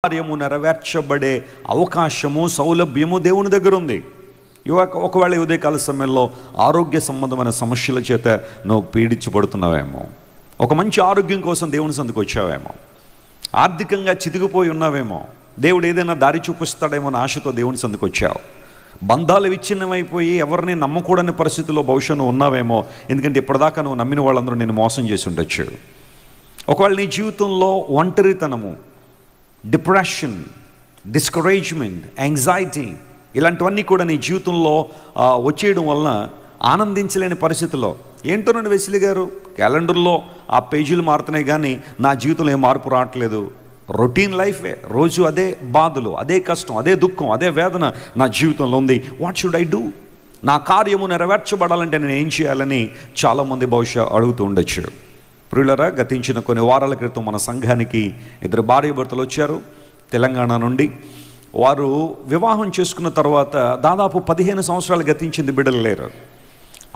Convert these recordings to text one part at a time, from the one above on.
కార్యము నెరవేర్చబడే అవకాశము, సౌలభ్యము దేవుని దగ్గర ఉంది. ఒకవేళ ఉదయకాల సమయంలో ఆరోగ్య సంబంధమైన సమస్యల చేత నువ్వు పీడించబడుతున్నావేమో, ఒక మంచి ఆరోగ్యం కోసం దేవుని సందుకు వచ్చావేమో, ఆర్థికంగా చితికిపోయి ఉన్నావేమో, దేవుడు ఏదైనా దారి చూపిస్తాడేమో అని ఆశతో దేవుని సందుకు వచ్చావు. బంధాలు విచ్ఛిన్నమైపోయి ఎవరిని నమ్మకూడని పరిస్థితుల్లో బహుశా నువ్వు ఉన్నావేమో, ఎందుకంటే ఇప్పటిదాకా నువ్వు నమ్మిన వాళ్ళందరూ నేను మోసం చేసి ఉండొచ్చు. ఒకవేళ నీ జీవితంలో ఒంటరితనము, డిప్రెషన్, డిస్కరేజ్మెంట్, యాంగ్జైటీ ఇలాంటివన్నీ కూడా నీ జీవితంలో వచ్చేయడం వలన ఆనందించలేని పరిస్థితిలో, ఏంటో నన్ను వెసిలి గారు క్యాలెండర్లో ఆ పేజీలు మారుతున్నాయి కానీ నా జీవితంలో ఏం మార్పు రావట్లేదు, రొటీన్ లైఫే, రోజు అదే బాధలు, అదే కష్టం, అదే దుఃఖం, అదే వేదన నా జీవితంలో ఉంది. What should I do? నా కార్యము నెరవేర్చబడాలంటే నేను ఏం చేయాలని చాలామంది బహుశా అడుగుతూ ఉండొచ్చు. ప్రియులరా, గతించిన కొన్ని వారాల క్రితం మన సంఘానికి 2 భార్యాభర్తలు వచ్చారు తెలంగాణ నుండి. వారు వివాహం చేసుకున్న తర్వాత దాదాపు 15 సంవత్సరాలు గతించింది, బిడ్డలు లేరు.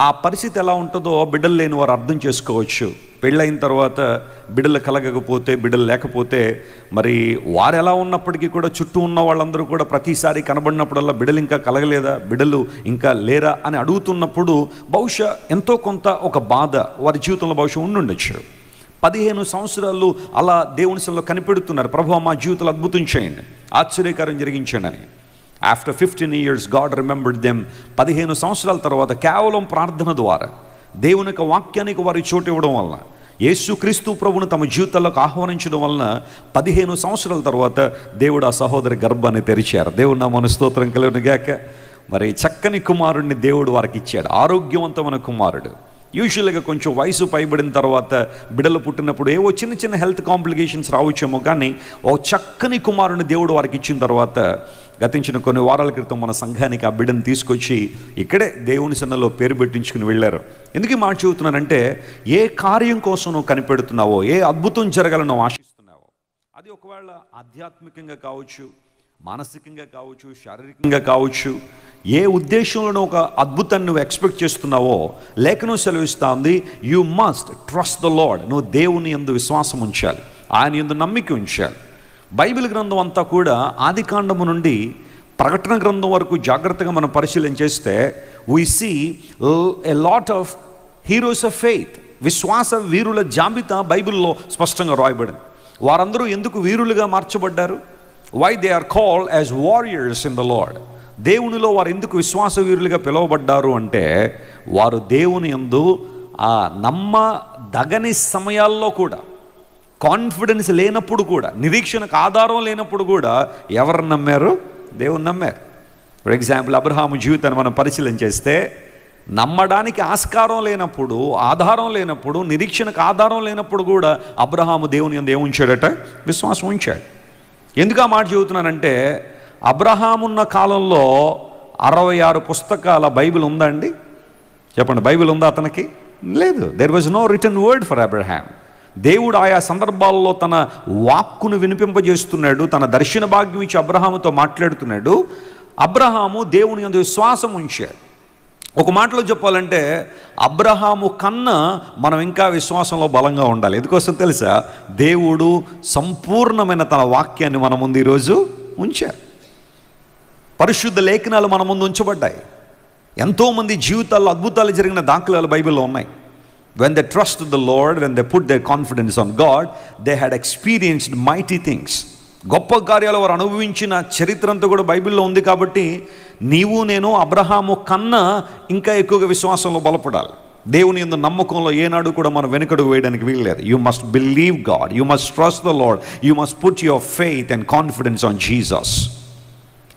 ఆ పరిస్థితి ఎలా ఉంటుందో బిడ్డలు లేని వారు అర్థం చేసుకోవచ్చు. పెళ్ళైన తర్వాత బిడ్డలు కలగకపోతే, బిడ్డలు లేకపోతే మరి వారు ఎలా ఉన్నప్పటికీ కూడా చుట్టూ ఉన్న వాళ్ళందరూ కూడా ప్రతిసారి కనబడినప్పుడల్లా బిడ్డలు ఇంకా కలగలేదా, బిడ్డలు ఇంకా లేరా అని అడుగుతున్నప్పుడు బహుశా ఎంతో కొంత ఒక బాధ వారి జీవితంలో బహుశా ఉండుండొచ్చు. 15 సంవత్సరాలు అలా దేవుని సన్నిధిలో కనిపెడుతున్నారు, ప్రభువా మా జీవితంలో అద్భుతం చేయండి, ఆశ్చర్యకారం జరిగించండి అని. After 15 years God remembered them. 15 సంవత్సరాల తర్వాత కేవలం ప్రార్థన ద్వారా, దేవుని యొక్క వాక్యానికి వారి చోటు ఇవ్వడం వలన, యేసుక్రీస్తు ప్రభువును తమ జీవితాల్లోకి ఆహ్వానించడం వలన 15 సంవత్సరాల తర్వాత దేవుడు ఆ సహోదరి గర్భాన్ని తెరిచారు. దేవుడు నామమున స్తోత్రం కలుగును గాక. మరి చక్కని కుమారుడిని దేవుడు వారికి ఇచ్చాడు, ఆరోగ్యవంతమైన కుమారుడు. యూజువల్గా కొంచెం వయసు పైబడిన తర్వాత బిడ్డలు పుట్టినప్పుడు ఏవో చిన్న చిన్న హెల్త్ కాంప్లికేషన్స్ రావచ్చేమో, కానీ ఓ చక్కని కుమారుని దేవుడు వారికి ఇచ్చిన తర్వాత గతించిన కొన్ని వారాల క్రితం మన సంఘానికి ఆ బిడ్డను తీసుకొచ్చి ఇక్కడే దేవుని సన్నిధిలో పేరు పెట్టించుకుని వెళ్ళారు. ఎందుకు ఈ మాట చెబుతున్నానంటే, ఏ కార్యం కోసం నువ్వు కనిపెడుతున్నావో, ఏ అద్భుతం జరగాలని నువ్వు ఆశిస్తున్నావో, అది ఒకవేళ ఆధ్యాత్మికంగా కావచ్చు, మానసికంగా కావచ్చు, శారీరకంగా కావచ్చు, ఏ ఉద్దేశంలో ఒక అద్భుతాన్ని నువ్వు ఎక్స్పెక్ట్ చేస్తున్నావో లేఖనం సెలవిస్తా ఉంది, you must trust the lord. నువ్వు దేవుని యందు విశ్వాసం ఉంచాలి, ఆయన యందు నమ్మిక ఉంచాలి. బైబిల్ గ్రంథం అంతా కూడా ఆదికాండము నుండి ప్రకటన గ్రంథం వరకు జాగ్రత్తగా మనం పరిశీలన చేస్తే we see a lot of heroes of faith. విశ్వాస వీరుల జాబితా బైబిల్లో స్పష్టంగా రాయబడింది. వారందరూ ఎందుకు వీరులుగా మార్చబడ్డారు? why they are called as warriors in the Lord. దేవునిలో వారు ఎందుకు విశ్వాస వీరులుగా పిలువబడ్డారు అంటే, వారు దేవుని యందు నమ్మదగని సమయాల్లో కూడా, కాన్ఫిడెన్స్ లేనప్పుడు కూడా, నిరీక్షణకు ఆధారం లేనప్పుడు కూడా ఎవరు నమ్మారు? దేవుని నమ్మారు. ఫర్ ఎగ్జాంపుల్ అబ్రహాము జీవితాన్ని మనం పరిశీలన చేస్తే, నమ్మడానికి ఆస్కారం లేనప్పుడు, ఆధారం లేనప్పుడు, నిరీక్షణకు ఆధారం లేనప్పుడు కూడా అబ్రహాము దేవుని యందు ఏముంచాడట? విశ్వాసం ఉంచాడు. ఎందుకు ఆ మాట చెబుతున్నానంటే, అబ్రహామున్న కాలంలో 66 పుస్తకాల బైబిల్ ఉందా అండి? చెప్పండి, బైబిల్ ఉందా అతనికి? లేదు. There was no written word for Abraham. దేవుడు ఆయా సందర్భాల్లో తన వాక్కును వినిపింపజేస్తున్నాడు, తన దర్శన భాగ్యం ఇచ్చి అబ్రహాముతో మాట్లాడుతున్నాడు. అబ్రహాము దేవుని యందు విశ్వాసం ఉంచాడు. ఒక మాటలో చెప్పాలంటే, అబ్రహాము కన్నా మనం ఇంకా విశ్వాసంలో బలంగా ఉండాలి. ఎందుకోసం తెలుసా? దేవుడు సంపూర్ణమైన తన వాక్యాన్ని మన ముందు ఈరోజు ఉంచారు. పరిశుద్ధ లేఖనాలు మన ముందు ఉంచబడ్డాయి. ఎంతోమంది జీవితాల్లో అద్భుతాలు జరిగిన దాఖలాలు బైబిల్లో ఉన్నాయి. When they trusted the Lord, when they put their confidence on God, they had experienced mighty things. గొప్ప కార్యాలు వారు అనుభవించిన చరిత్ర అంతా కూడా బైబిల్లో ఉంది. కాబట్టి నీవు నేను అబ్రహాము కన్నా ఇంకా ఎక్కువగా విశ్వాసంలో బలపడాలి. దేవుని యందు నమ్మకంలో ఏనాడు కూడా మనం వెనుకడుగు వేయడానికి వీల్లేదు. You must believe God, you must trust the lord, you must put your faith and confidence on Jesus.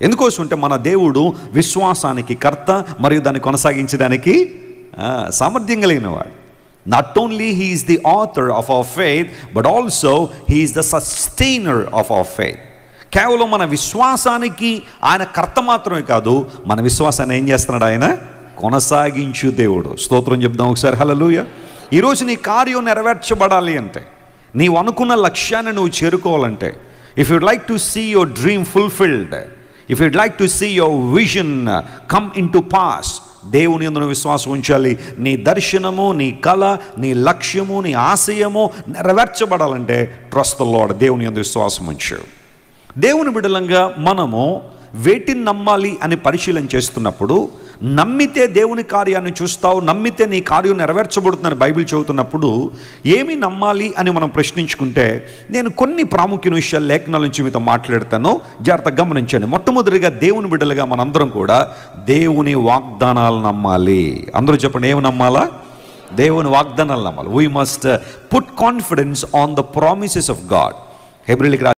ఎందుకోసం అంటే మన దేవుడు విశ్వాసానికి కర్త మరియు దాన్ని కొనసాగించడానికి సామర్థ్యం కలిగినవాడు. Not only he is the author of our faith, but also he is the sustainer of our faith. కేవలం మన విశ్వాసానికి ఆయన కర్త మాత్రమే కాదు, మన విశ్వాసాన్ని ఏం చేస్తున్నాడు? ఆయన కొనసాగించు దేవుడు. స్తోత్రం చెప్దాం ఒకసారి, హల్లెలూయా. ఈరోజు నీ కార్యం నెరవేర్చబడాలి అంటే, నీవు అనుకున్న లక్ష్యాన్ని నువ్వు చేరుకోవాలంటే, if you'd like to see your dream fulfilled, if you'd like to see your vision come in to pass, దేవుని యందు విశ్వాసం ఉంచాలి. నీ దర్శనము, నీ కళ, నీ లక్ష్యము, నీ ఆశయము నెరవేర్చబడాలంటే ట్రస్ట్ ద లార్డ్, దేవుని యందు విశ్వాసం ఉంచు. దేవుని బిడ్డలంగా మనము వేటిని నమ్మాలి అని పరిశీలన చేస్తున్నప్పుడు, నమ్మితే దేవుని కార్యాన్ని చూస్తావు, నమ్మితే నీ కార్యం నెరవేర్చబడుతుందని బైబిల్ చదువుతున్నప్పుడు ఏమి నమ్మాలి అని మనం ప్రశ్నించుకుంటే, నేను కొన్ని ప్రాముఖ్యమైన విషయాలు లేఖనాల నుంచి మీతో మాట్లాడతాను, జాగ్రత్తగా గమనించండి. మొట్టమొదటిగా దేవుని బిడ్డలుగా మనందరం కూడా దేవుని వాగ్దానాలు నమ్మాలి. అందరూ చెప్పండి, ఏమి నమ్మాలా? దేవుని వాగ్దానాలు నమ్మాలి. We must put confidence on the promises of God. హెబ్రీయులకు